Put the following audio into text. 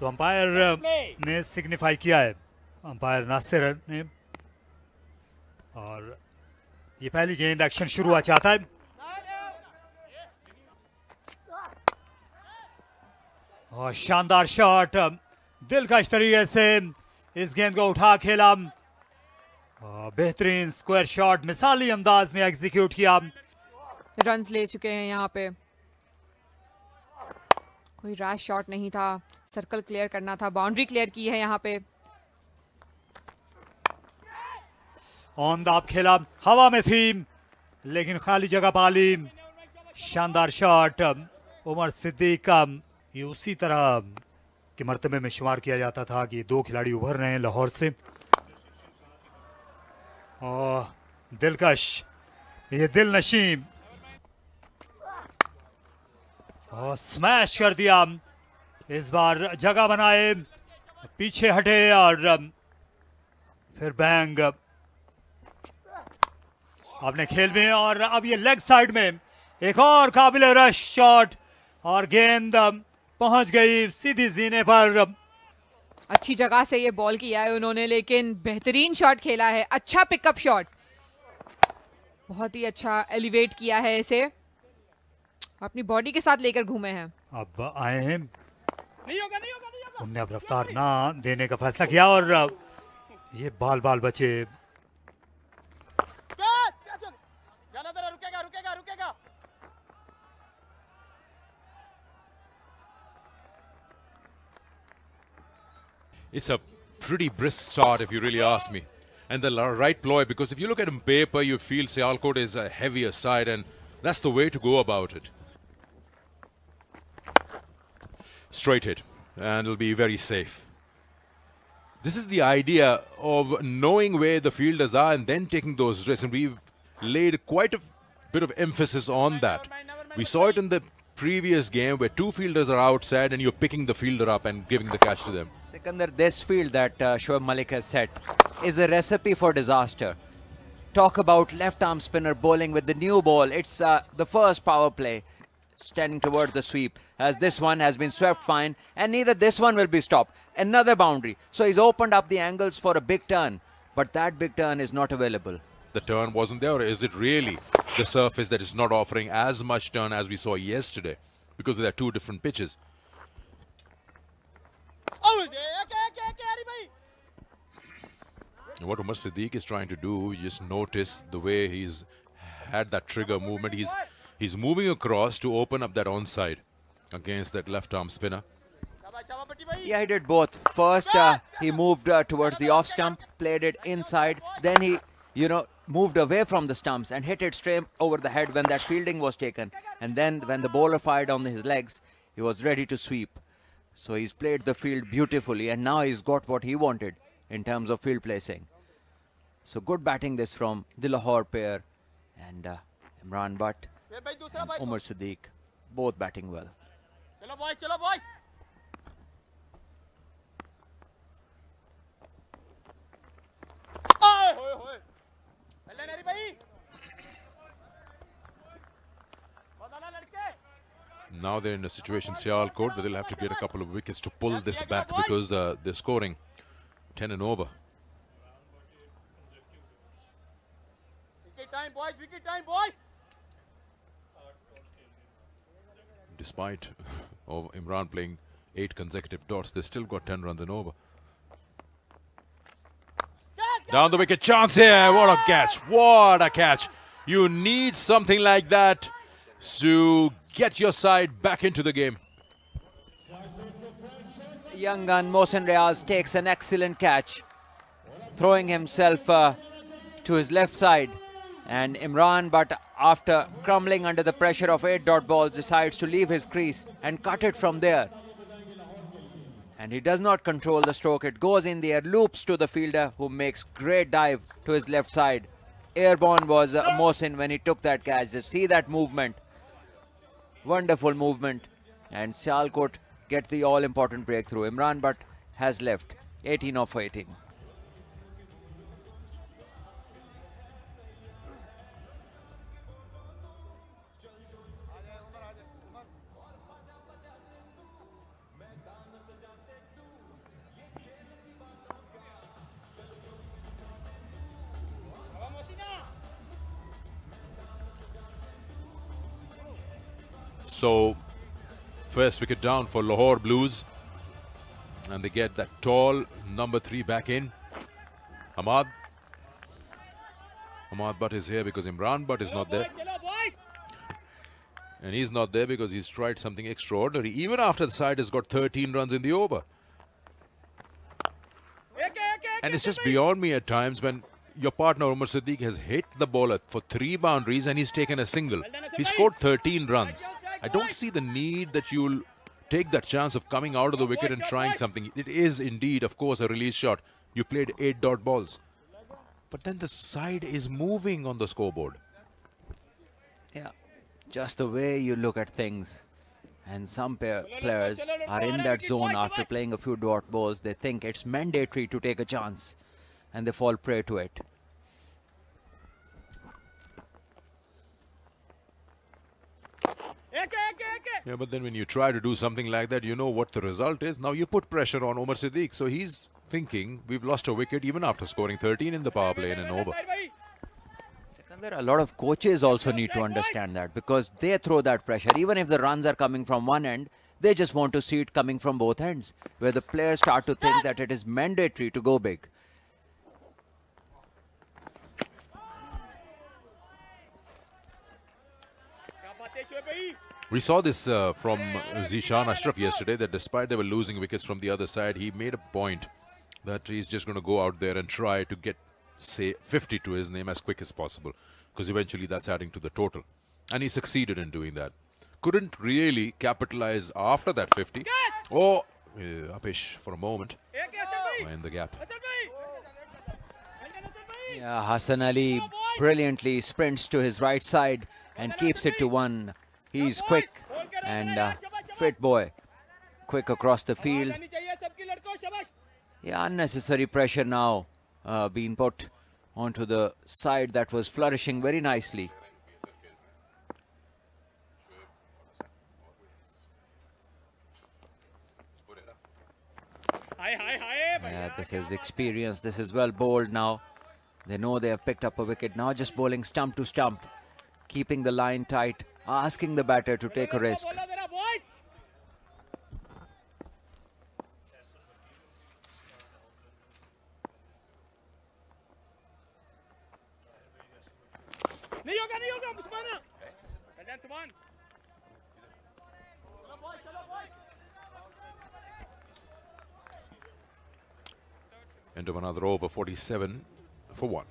तो अंपायर ने सिग्निफाई किया है, अंपायर नासिर ने, और ये पहली गेंद एक्शन शुरू हुआ चाहता है। और शानदार शॉट, दिलकश तरीके से इस गेंद को उठा खेला, बेहतरीन स्क्वायर शॉट मिसाली अंदाज में एग्जीक्यूट किया। रन्स ले चुके हैं यहाँ पे, कोई रैश शॉट नहीं था, सर्कल क्लियर करना था, बाउंड्री क्लियर की है यहाँ पे। ऑन द अप खेला, हवा में थी लेकिन खाली जगह पाली। शानदार शॉट उमर सिद्दीक का। ये उसी तरह के मर्तबे में शुमार किया जाता था कि दो खिलाड़ी उभर रहे हैं लाहौर से। और दिलकश, ये दिल नशीं, और स्मैश कर दिया। इस बार जगह बनाए, पीछे हटे और फिर बैंग अपने खेल में। और अब ये लेग साइड में एक और काबिल रश शॉट, और गेंद पहुंच गई सीधी जीने पर। अच्छी जगह से ये बॉल किया है उन्होंने, लेकिन बेहतरीन शॉट खेला है, अच्छा पिकअप शॉट, बहुत ही अच्छा एलिवेट किया है इसे, अपनी बॉडी के साथ लेकर घूमे हैं। अब आए हैं, उनने अब रफ्तार ना देने का फैसला किया और ये बाल बाल बचे। It's a pretty brisk start if you really ask me, and the right ploy, because if you look at on paper you feel Sialkot is a heavier side, and that's the way to go about it. Straight hit, and it'll be very safe. This is the idea of knowing where the fielders are and then taking those risks, and we've laid quite a bit of emphasis on that. We saw it in the previous game where two fielders are outside and you're picking the fielder up and giving the catch to them. Sikandar, this field that Shoaib Malik has set is a recipe for disaster. Talk about left arm spinner bowling with the new ball. It's the first power play, standing towards the sweep, as this one has been swept fine, and neither this one will be stopped. Another boundary. So he's opened up the angles for a big turn, but that big turn is not available. The turn wasn't there, or is it really the surface that is not offering as much turn as we saw yesterday, because there are two different pitches? And what Umar Siddique is trying to do, you just notice the way he's had that trigger movement. He's moving across to open up that onside against that left arm spinner. Yeah, he did both. First, he moved towards the off stump, played it inside. Then he, moved away from the stumps and hit it straight over the head when that fielding was taken. And then when the bowler fired on his legs, he was ready to sweep. So he's played the field beautifully, and now he's got what he wanted in terms of field placing. So good batting this from the Lahore pair, and Imran Butt and Umar Siddique, both batting well. Chalo boys. Now they're in a situation, Sialkot, that they'll have to get a couple of wickets to pull this back, because they're scoring 10 and over. Wicket time, boys. Wicket time, boys. Despite of Imran playing 8 consecutive dots, they still got 10 runs and over. Down the wicket, chance here. What a catch. What a catch. You need something like that to get your side back into the game. Young gun Mohsin Riaz takes an excellent catch, throwing himself to his left side. And Imran, but after crumbling under the pressure of 8 dot balls, decides to leave his crease and cut it from there. And he does not control the stroke. It goes in the air, loops to the fielder, who makes great dive to his left side. Airborne was Mohsin when he took that catch. Just see that movement. Wonderful movement. And Sialkot get the all-important breakthrough. Imran Butt has left 18 of 18. So, first wicket down for Lahore Blues. And they get that tall number 3 back in. Hamad Butt is here because Imran Butt is not there. And he's not there because he's tried something extraordinary. Even after the side has got 13 runs in the over. And it's just beyond me at times when your partner Umar Siddique has hit the bowler for 3 boundaries and he's taken a single. He scored 13 runs. I don't see the need that you'll take that chance of coming out of the wicket and trying something. It is indeed, of course, a release shot. You played 8 dot balls. But then the side is moving on the scoreboard. Yeah, just the way you look at things. And some players are in that zone after playing a few dot balls. They think it's mandatory to take a chance and they fall prey to it. Yeah, but then when you try to do something like that, you know what the result is. Now you put pressure on Umar Siddique. So he's thinking we've lost a wicket even after scoring 13 in the power play in an over. Sikandar, a lot of coaches also need to understand that because they throw that pressure. Even if the runs are coming from one end, they just want to see it coming from both ends, where the players start to think that it is mandatory to go big. We saw this from Zishan Ashraf yesterday, that despite they were losing wickets from the other side, he made a point that he's just going to go out there and try to get, say, 50 to his name as quick as possible, because eventually that's adding to the total. And he succeeded in doing that. Couldn't really capitalize after that 50. Oh, Apish for a moment in the gap. Yeah, Hassan Ali brilliantly sprints to his right side and keeps it to 1. He's quick and fit boy. Quick across the field. Yeah, unnecessary pressure now being put onto the side that was flourishing very nicely. Yeah, this is experience. This is well bowled now. They know they have picked up a wicket. Now just bowling stump to stump. Keeping the line tight. Asking the batter to take a risk. End of another over, 47 for 1.